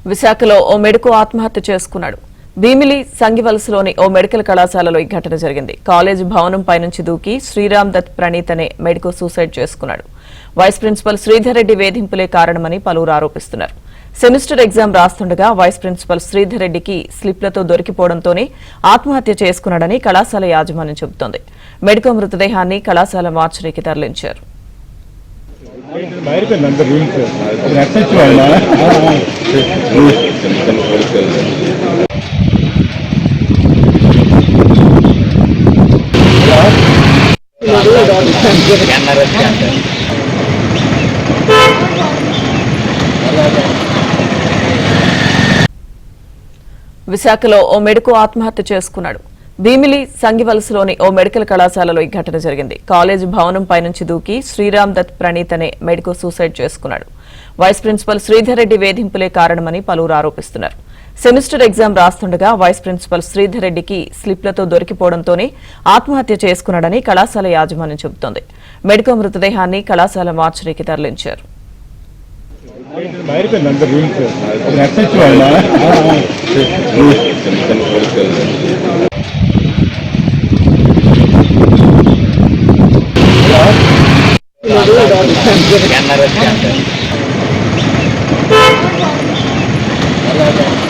విశాఖలో ఓ మెడుకు ఆత్మహత్య చేసుకున్నాడు. భీమిలి సంగివలసలోని ఓ మెడికల్ కళాశాలలో ఈ ఘటన జరిగింది. కాలేజీ భవనం పైనుంచి దూకి శ్రీరామ్ దత్ ప్రణీత్ అనే మెడికో సూసైడ్ చేసుకున్నాడు. వైస్ ప్రిన్సిపల్ శ్రీధర్ రెడ్డి వేధింపులే కారణమని పలువురు ఆరోపిస్తున్నారు. సెమిస్టర్ ఎగ్జామ్ రాస్తుండగా వైస్ ప్రిన్సిపల్ శ్రీధర్ రెడ్డికి స్లిప్లతో దొరికిపోవడంతోనే ఆత్మహత్య చేసుకున్నాడని కళాశాల యాజమాన్యం చెబుతోంది. మెడికో మృతదేహాన్ని కళాశాల మార్చురీకి తరలించారు. విశాఖలో ఓ మెడుకు ఆత్మహత్య చేసుకున్నాడు. భీమిలి సంగివలసలోని ఓ మెడికల్ కళాశాలలో ఈ ఘటన జరిగింది. కాలేజీ భవనం పైనుంచి దూకి శ్రీరామ్ దత్ ప్రణీత్ అనే మెడికో సూసైడ్ చేసుకున్నాడు. వైస్ ప్రిన్సిపల్ శ్రీధర్ రెడ్డి వేధింపులే కారణమని పలువురు ఆరోపిస్తున్నారు. సెమిస్టర్ ఎగ్జామ్ రాస్తుండగా వైస్ ప్రిన్సిపల్ శ్రీధర్ రెడ్డికి స్లిప్లతో దొరికిపోవడంతోనే ఆత్మహత్య చేసుకున్నాడని కళాశాల యాజమాన్యం చెబుతోంది. మెడికో మృతదేహాన్ని కళాశాల మార్చురీకి తరలించారు. Canada.